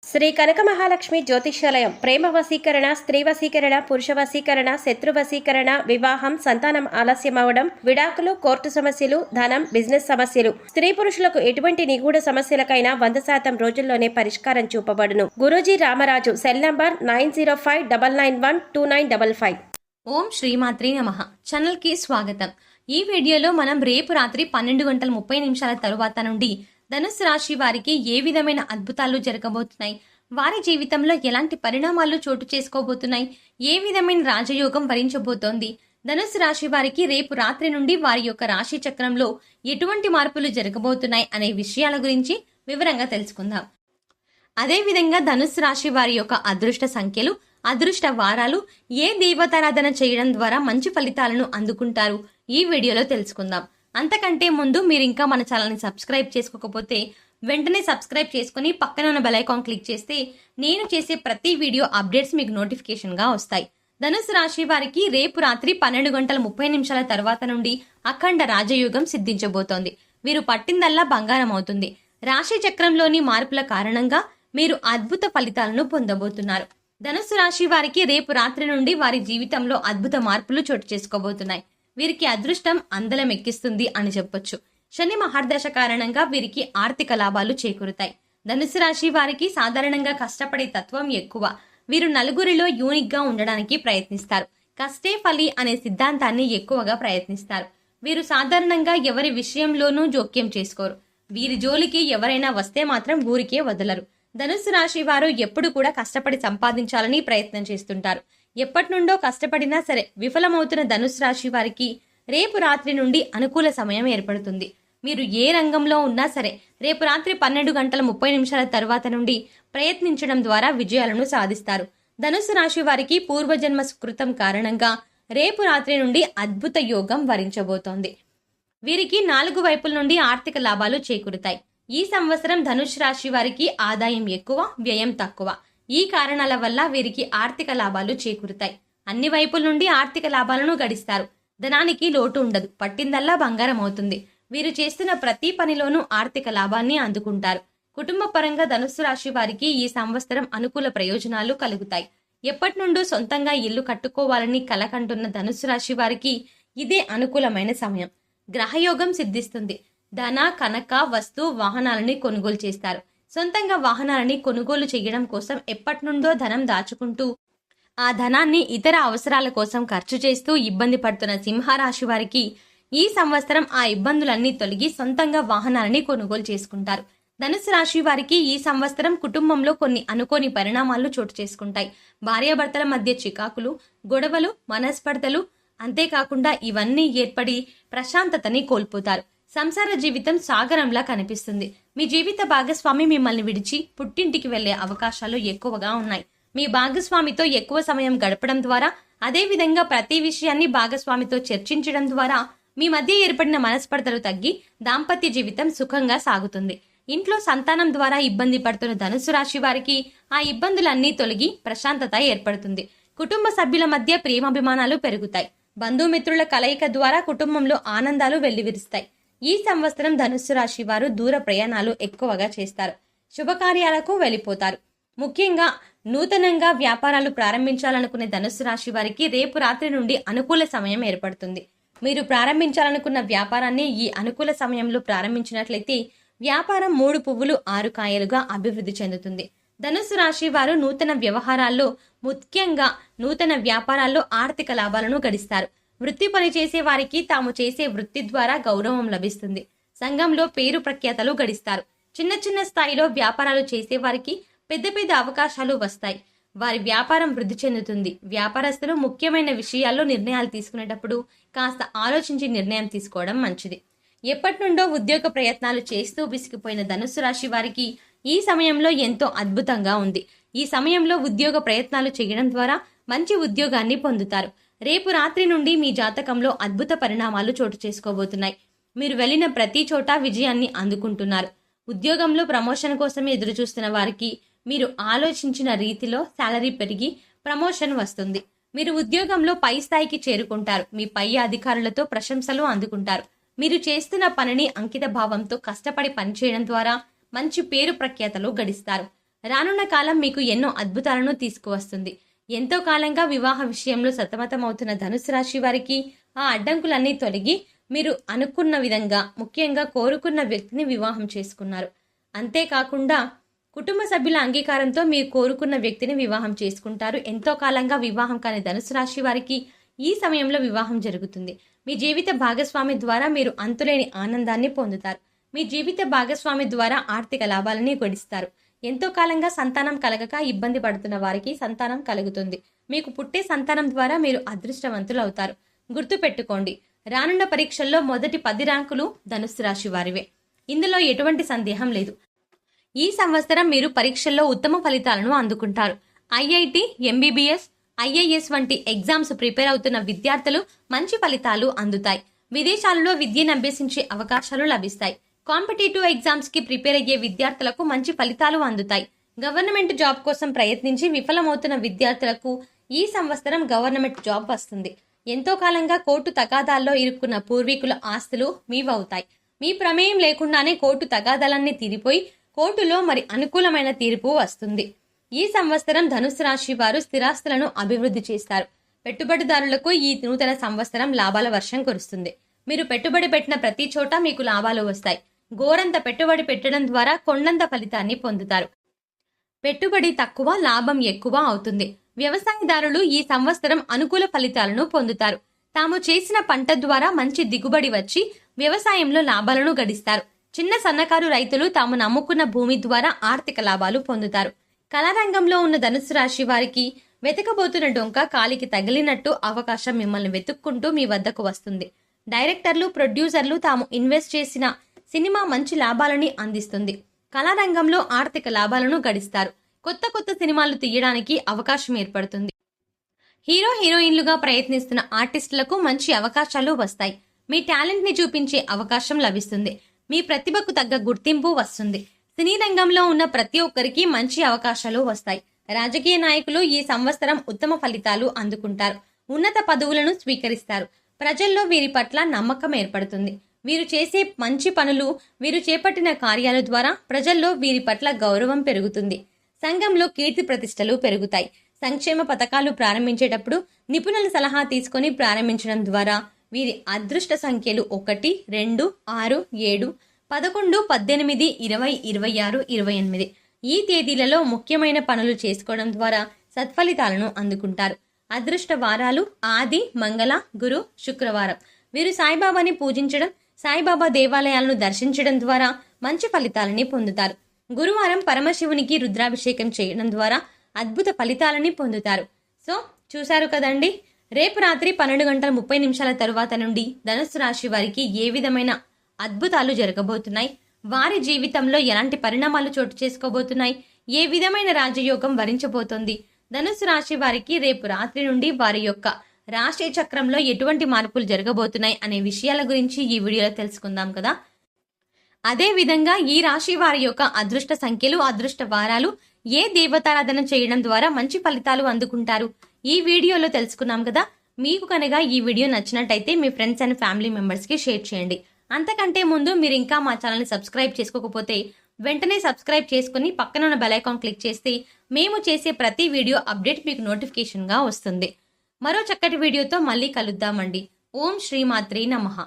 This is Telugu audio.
శ్రీ కనక మహాలక్ష్మి జ్యోతిష్యాలయం ప్రేమ వశీకరణ, స్త్రీ వశీకరణ, పురుష వశీకరణ, శత్రు వశీకరణ, వివాహం, సంతానం ఆలస్యం అవడం, విడాకులు, కోర్టు సమస్యలు, ధనం, బిజినెస్ సమస్యలు, స్త్రీ పురుషులకు ఎటువంటి నిగూఢ సమస్యలకైనా 100% రోజుల్లోనే పరిష్కారం చూపబడును. గురూజీ రామరాజు. Cell number 9059912955. ఓం శ్రీమాత్రే నమః. ఛానల్ కి స్వాగతం. ఈ వీడియోలో మనం రేపు రాత్రి 12:30 తరువాత నుండి ధనుస్సు రాశి వారికి ఏ విధమైన అద్భుతాలు జరగబోతున్నాయి, వారి జీవితంలో ఎలాంటి పరిణామాలు చోటు చేసుకోబోతున్నాయి, ఏ విధమైన రాజయోగం వరించబోతోంది, ధనుస్సు రాశి వారికి రేపు రాత్రి నుండి వారి యొక్క రాశి చక్రంలో ఎటువంటి మార్పులు జరగబోతున్నాయి అనే విషయాల గురించి వివరంగా తెలుసుకుందాం. అదేవిధంగా ధనుస్సు రాశి వారి యొక్క అదృష్ట సంఖ్యలు, అదృష్ట వారాలు, ఏ దేవతారాధన చేయడం ద్వారా మంచి ఫలితాలను అందుకుంటారు ఈ వీడియోలో తెలుసుకుందాం. అంతకంటే ముందు మీరు ఇంకా మన ఛానల్ని సబ్స్క్రైబ్ చేసుకోకపోతే వెంటనే సబ్స్క్రైబ్ చేసుకుని పక్కన ఉన్న బెల్ ఐకాన్ క్లిక్ చేస్తే నేను చేసే ప్రతి వీడియో అప్డేట్స్ మీకు నోటిఫికేషన్గా వస్తాయి. ధనుస్సు రాశి వారికి రేపు రాత్రి 12:30 తర్వాత నుండి అఖండ రాజయోగం సిద్ధించబోతోంది. వీరు పట్టిందల్లా బంగారం అవుతుంది. రాశి చక్రంలోని మార్పుల కారణంగా మీరు అద్భుత ఫలితాలను పొందబోతున్నారు. ధనుస్సు రాశి వారికి రేపు రాత్రి నుండి వారి జీవితంలో అద్భుత మార్పులు చోటు చేసుకోబోతున్నాయి. వీరికి అదృష్టం అందలం ఎక్కిస్తుంది అని చెప్పొచ్చు. శని మహర్దశ కారణంగా వీరికి ఆర్థిక లాభాలు చేకూరుతాయి. ధనుస్సు రాశి వారికి సాధారణంగా కష్టపడే తత్వం ఎక్కువ. వీరు నలుగురిలో యూనిక్ గా ఉండడానికి ప్రయత్నిస్తారు. కష్టే ఫలి అనే సిద్ధాంతాన్ని ఎక్కువగా ప్రయత్నిస్తారు. వీరు సాధారణంగా ఎవరి విషయంలోనూ జోక్యం చేసుకోరు. వీరి జోలికి ఎవరైనా వస్తే మాత్రం ఊరికే వదలరు. ధనుస్సు రాశి వారు ఎప్పుడు కూడా కష్టపడి సంపాదించాలని ప్రయత్నం చేస్తుంటారు. ఎప్పటి నుండో కష్టపడినా సరే విఫలమవుతున్న ధనుస్సు రాశి వారికి రేపు రాత్రి నుండి అనుకూల సమయం ఏర్పడుతుంది. మీరు ఏ రంగంలో ఉన్నా సరే రేపు రాత్రి 12:30 తర్వాత నుండి ప్రయత్నించడం ద్వారా విజయాలను సాధిస్తారు. ధనుస్సు రాశి వారికి పూర్వజన్మ సుకృతం కారణంగా రేపు రాత్రి నుండి అద్భుత యోగం వరించబోతోంది. వీరికి 4 వైపుల నుండి ఆర్థిక లాభాలు చేకూరుతాయి. ఈ సంవత్సరం ధనుస్సు రాశి వారికి ఆదాయం ఎక్కువ, వ్యయం తక్కువ. ఈ కారణాల వల్ల వీరికి ఆర్థిక లాభాలు చేకూరుతాయి. అన్ని వైపుల నుండి ఆర్థిక లాభాలను గడిస్తారు. ధనానికి లోటు ఉండదు. పట్టిందల్లా బంగారం అవుతుంది. వీరు చేస్తున్న ప్రతి పనిలోనూ ఆర్థిక లాభాన్ని అందుకుంటారు. కుటుంబ పరంగా ధనుస్సు రాశి వారికి ఈ సంవత్సరం అనుకూల ప్రయోజనాలు కలుగుతాయి. ఎప్పటి నుండో సొంతంగా ఇల్లు కట్టుకోవాలని కలకంటున్న ధనుస్సు రాశి వారికి ఇదే అనుకూలమైన సమయం. గ్రహయోగం సిద్ధిస్తుంది. ధన, కనక, వస్తు, వాహనాలని కొనుగోలు చేస్తారు. సొంతంగా వాహనాలని కొనుగోలు చేయడం కోసం ఎప్పటి నుండో ధనం దాచుకుంటూ ఆ ధనాన్ని ఇతర అవసరాల కోసం ఖర్చు చేస్తూ ఇబ్బంది పడుతున్న సింహరాశి వారికి ఈ సంవత్సరం ఆ ఇబ్బందులన్నీ తొలగి సొంతంగా వాహనాలని కొనుగోలు చేసుకుంటారు. ధనుస్సు రాశి వారికి ఈ సంవత్సరం కుటుంబంలో కొన్ని అనుకోని పరిణామాలు చోటు చేసుకుంటాయి. భార్యాభర్తల మధ్య చికాకులు, గొడవలు, మనస్పర్ధలు, అంతేకాకుండా ఇవన్నీ ఏర్పడి ప్రశాంతతని కోల్పోతారు. సంసార జీవితం సాగరంలా కనిపిస్తుంది. మీ జీవిత భాగస్వామి మిమ్మల్ని విడిచి పుట్టింటికి వెళ్లే అవకాశాలు ఎక్కువగా ఉన్నాయి. మీ భాగస్వామితో ఎక్కువ సమయం గడపడం ద్వారా, అదేవిధంగా ప్రతి విషయాన్ని భాగస్వామితో చర్చించడం ద్వారా మీ మధ్య ఏర్పడిన మనస్పర్ధలు తగ్గి దాంపత్య జీవితం సుఖంగా సాగుతుంది. ఇంట్లో సంతానం ద్వారా ఇబ్బంది పడుతున్న ధనుస్సు రాశి వారికి ఆ ఇబ్బందులన్నీ తొలగి ప్రశాంతత ఏర్పడుతుంది. కుటుంబ సభ్యుల మధ్య ప్రేమాభిమానాలు పెరుగుతాయి. బంధుమిత్రుల కలయిక ద్వారా కుటుంబంలో ఆనందాలు వెల్లివిరుస్తాయి. ఈ సంవత్సరం ధనుస్సు రాశి వారు దూర ప్రయాణాలు ఎక్కువగా చేస్తారు. శుభకార్యాలకు వెళ్ళిపోతారు. ముఖ్యంగా నూతనంగా వ్యాపారాలు ప్రారంభించాలనుకునే ధనుస్సు రాశి వారికి రేపు రాత్రి నుండి అనుకూల సమయం ఏర్పడుతుంది. మీరు ప్రారంభించాలనుకున్న వ్యాపారాన్ని ఈ అనుకూల సమయంలో ప్రారంభించినట్లయితే వ్యాపారం 3 పువ్వులు 6 కాయలుగా అభివృద్ధి చెందుతుంది. ధనుస్సు రాశి వారు నూతన వ్యవహారాల్లో, ముఖ్యంగా నూతన వ్యాపారాల్లో ఆర్థిక లాభాలను గడిస్తారు. వృత్తి పని చేసే వారికి తాము చేసే వృత్తి ద్వారా గౌరవం లభిస్తుంది. సంఘంలో పేరు ప్రఖ్యాతలు గడిస్తారు. చిన్న చిన్న స్థాయిలో వ్యాపారాలు చేసే వారికి పెద్ద పెద్ద అవకాశాలు వస్తాయి. వారి వ్యాపారం వృద్ధి చెందుతుంది. వ్యాపారస్తులు ముఖ్యమైన విషయాల్లో నిర్ణయాలు తీసుకునేటప్పుడు కాస్త ఆలోచించి నిర్ణయం తీసుకోవడం మంచిది. ఎప్పటి నుండో ఉద్యోగ ప్రయత్నాలు చేస్తూ విసిగిపోయిన ధనుస్సు రాశి వారికి ఈ సమయంలో ఎంతో అద్భుతంగా ఉంది. ఈ సమయంలో ఉద్యోగ ప్రయత్నాలు చేయడం ద్వారా మంచి ఉద్యోగాన్ని పొందుతారు. రేపు రాత్రి నుండి మీ జాతకంలో అద్భుత పరిణామాలు చోటు చేసుకోబోతున్నాయి. మీరు వెళ్ళిన ప్రతి చోట విజయాన్ని అందుకుంటున్నారు. ఉద్యోగంలో ప్రమోషన్ కోసం ఎదురు చూస్తున్న వారికి మీరు ఆలోచించిన రీతిలో శాలరీ పెరిగి ప్రమోషన్ వస్తుంది. మీరు ఉద్యోగంలో పై స్థాయికి చేరుకుంటారు. మీ పై అధికారులతో ప్రశంసలు అందుకుంటారు. మీరు చేస్తున్న పనిని అంకిత భావంతో కష్టపడి పనిచేయడం ద్వారా మంచి పేరు ప్రఖ్యాతలు గడిస్తారు. రానున్న కాలం మీకు ఎన్నో అద్భుతాలను తీసుకువస్తుంది. ఎంతో కాలంగా వివాహ విషయంలో సతమతమవుతున్న ధనుసు రాశి వారికి ఆ అడ్డంకులన్నీ తొలగి మీరు అనుకున్న విధంగా, ముఖ్యంగా కోరుకున్న వ్యక్తిని వివాహం చేసుకున్నారు. అంతేకాకుండా కుటుంబ సభ్యుల అంగీకారంతో మీరు కోరుకున్న వ్యక్తిని వివాహం చేసుకుంటారు. ఎంతో కాలంగా వివాహం కాని ధనుసు రాశి వారికి ఈ సమయంలో వివాహం జరుగుతుంది. మీ జీవిత భాగస్వామి ద్వారా మీరు అంతులేని ఆనందాన్ని పొందుతారు. మీ జీవిత భాగస్వామి ద్వారా ఆర్థిక లాభాలని గడిస్తారు. ఎంతో కాలంగా సంతానం కలగక ఇబ్బంది పడుతున్న వారికి సంతానం కలుగుతుంది. మీకు పుట్టే సంతానం ద్వారా మీరు అదృష్టవంతులు అవుతారు. గుర్తుపెట్టుకోండి, రానున్న పరీక్షల్లో మొదటి 10 ర్యాంకులు ధనుస్సు రాశి వారివే. ఇందులో ఎటువంటి సందేహం లేదు. ఈ సంవత్సరం మీరు పరీక్షల్లో ఉత్తమ ఫలితాలను అందుకుంటారు. ఐఐటి, ఎంబీబీఎస్, ఐఏఎస్ వంటి ఎగ్జామ్స్ ప్రిపేర్ అవుతున్న విద్యార్థులు మంచి ఫలితాలు అందుతాయి. విదేశాలలో విద్యను అభ్యసించే అవకాశాలు లభిస్తాయి. కాంపిటేటివ్ ఎగ్జామ్స్ కి ప్రిపేర్ అయ్యే విద్యార్థులకు మంచి ఫలితాలు అందుతాయి. గవర్నమెంట్ జాబ్ కోసం ప్రయత్నించి విఫలమవుతున్న విద్యార్థులకు ఈ సంవత్సరం గవర్నమెంట్ జాబ్ వస్తుంది. ఎంతో కాలంగా కోర్టు తగాదాల్లో ఇరుక్కున్న పూర్వీకుల ఆస్తులు మీవవుతాయి. మీ ప్రమేయం లేకుండానే కోర్టు తగాదాలన్నీ తీరిపోయి కోర్టులో మరి అనుకూలమైన తీర్పు వస్తుంది. ఈ సంవత్సరం ధనుసు రాశి వారు స్థిరాస్తులను అభివృద్ధి చేస్తారు. పెట్టుబడిదారులకు ఈ నూతన సంవత్సరం లాభాల వర్షం కురుస్తుంది. మీరు పెట్టుబడి పెట్టిన ప్రతి చోట మీకు లాభాలు వస్తాయి. గోరంత పెట్టుబడి పెట్టడం ద్వారా కొండంత ఫలితాన్ని పొందుతారు. పెట్టుబడి తక్కువ, లాభం ఎక్కువ అవుతుంది. వ్యవసాయదారులు ఈ సంవత్సరం అనుకూల ఫలితాలను పొందుతారు. తాము చేసిన పంట ద్వారా మంచి దిగుబడి వచ్చి వ్యవసాయంలో లాభాలను గడిస్తారు. చిన్న సన్నకారు రైతులు తాము నమ్ముకున్న భూమి ద్వారా ఆర్థిక లాభాలు పొందుతారు. కళారంగంలో ఉన్న ధనుసు రాశి వారికి వెతకబోతున్న డొంక కాలికి తగిలినట్టు అవకాశం మిమ్మల్ని వెతుక్కుంటూ మీ వద్దకు వస్తుంది. డైరెక్టర్లు, ప్రొడ్యూసర్లు తాము ఇన్వెస్ట్ చేసిన సినిమా మంచి లాభాలని అందిస్తుంది. కళారంగంలో ఆర్థిక లాభాలను గడిస్తారు. కొత్త సినిమాలు తీయడానికి అవకాశం ఏర్పడుతుంది. హీరో, హీరోయిన్లుగా ప్రయత్నిస్తున్న ఆర్టిస్టులకు మంచి అవకాశాలు వస్తాయి. మీ టాలెంట్ ని చూపించే అవకాశం లభిస్తుంది. మీ ప్రతిభకు తగ్గ గుర్తింపు వస్తుంది. సినీ రంగంలో ఉన్న ప్రతి ఒక్కరికి మంచి అవకాశాలు వస్తాయి. రాజకీయ నాయకులు ఈ సంవత్సరం ఉత్తమ ఫలితాలు అందుకుంటారు. ఉన్నత పదవులను స్వీకరిస్తారు. ప్రజల్లో వీరి పట్ల నమ్మకం ఏర్పడుతుంది. వీరు చేసే మంచి పనులు, వీరు చేపట్టిన కార్యాల ద్వారా ప్రజల్లో వీరి పట్ల గౌరవం పెరుగుతుంది. సంఘంలో కీర్తి ప్రతిష్టలు పెరుగుతాయి. సంక్షేమ పథకాలు ప్రారంభించేటప్పుడు నిపుణుల సలహా తీసుకొని ప్రారంభించడం ద్వారా వీరి అదృష్ట సంఖ్యలు 1, 2, 6, 7, 11, 18, 20, 26, 28 ఈ తేదీలలో ముఖ్యమైన పనులు చేసుకోవడం ద్వారా సత్ఫలితాలను అందుకుంటారు. అదృష్ట వారాలు ఆది, మంగళ, గురు, శుక్రవారం. వీరు సాయిబాబాని పూజించడం, సాయిబాబా దేవాలయాలను దర్శించడం ద్వారా మంచి ఫలితాలని పొందుతారు. గురువారం పరమశివునికి రుద్రాభిషేకం చేయడం ద్వారా అద్భుత ఫలితాలని పొందుతారు. సో చూశారు కదండి, రేపు రాత్రి 12:30 తరువాత నుండి ధనుస్సు రాశి వారికి ఏ విధమైన అద్భుతాలు జరగబోతున్నాయి, వారి జీవితంలో ఎలాంటి పరిణామాలు చోటు చేసుకోబోతున్నాయి, ఏ విధమైన రాజయోగం వరించబోతోంది, ధనుస్సు రాశి వారికి రేపు రాత్రి నుండి వారి యొక్క రాశి చక్రంలో ఎటువంటి మార్పులు జరగబోతున్నాయి అనే విషయాల గురించి ఈ వీడియోలో తెలుసుకుందాం కదా. అదే విధంగా ఈ రాశి వారి యొక్క అదృష్ట సంఖ్యలు, అదృష్ట వారాలు, ఏ దేవతారాధన చేయడం ద్వారా మంచి ఫలితాలు అందుకుంటారు ఈ వీడియోలో తెలుసుకున్నాం కదా. మీకు కనుక ఈ వీడియో నచ్చినట్టయితే మీ ఫ్రెండ్స్ అండ్ ఫ్యామిలీ మెంబర్స్ కి షేర్ చేయండి. అంతకంటే ముందు మీరు ఇంకా మా ఛానల్ని సబ్స్క్రైబ్ చేసుకోకపోతే వెంటనే సబ్స్క్రైబ్ చేసుకుని పక్కన ఉన్న బెల్ ఐకాన్ క్లిక్ చేస్తే మేము చేసే ప్రతి వీడియో అప్డేట్ మీకు నోటిఫికేషన్ గా వస్తుంది. మరో చక్కటి వీడియోతో మళ్ళీ కలుద్దామండి. ఓం శ్రీమాత్రే నమః.